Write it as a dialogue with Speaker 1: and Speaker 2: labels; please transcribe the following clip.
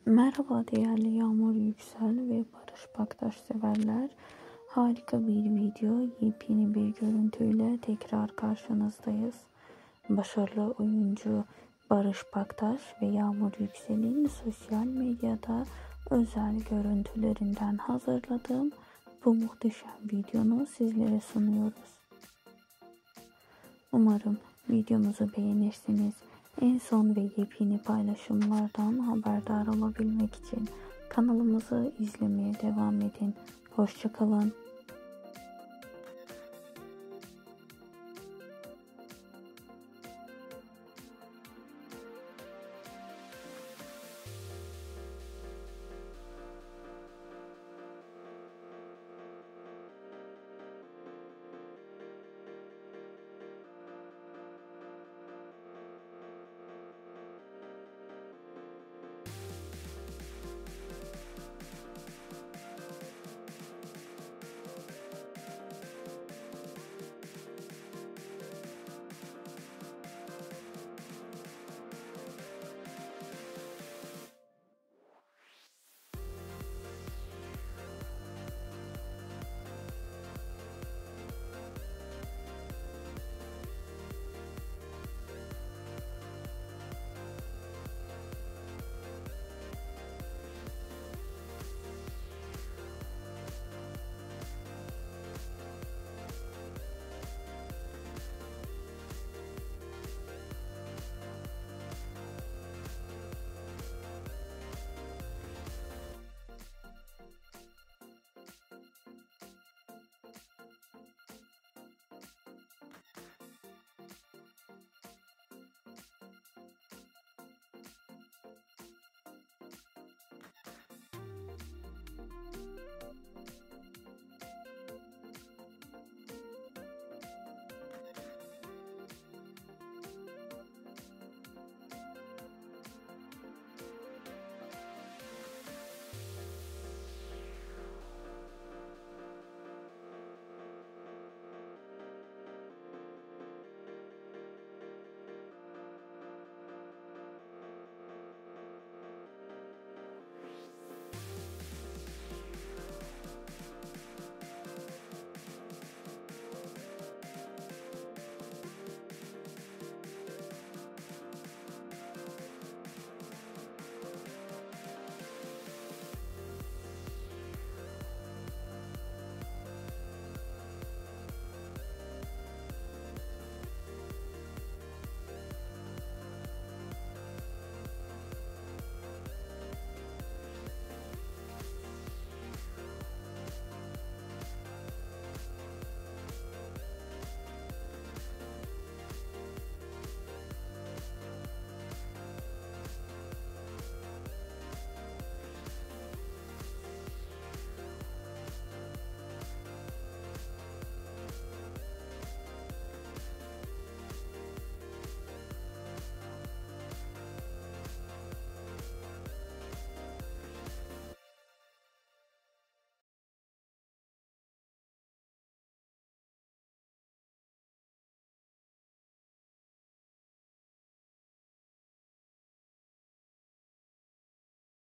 Speaker 1: Merhaba değerli Yağmur Yüksel ve Barış Baktaş severler. Harika bir video, yepyeni bir görüntüyle tekrar karşınızdayız. Başarılı oyuncu Barış Baktaş ve Yağmur Yüksel'in sosyal medyada özel görüntülerinden hazırladığım bu muhteşem videonu sizlere sunuyoruz. Umarım videomuzu beğenirsiniz. En son ve yepyeni paylaşımlardan haberdar olabilmek için kanalımızı izlemeye devam edin. Hoşça kalın.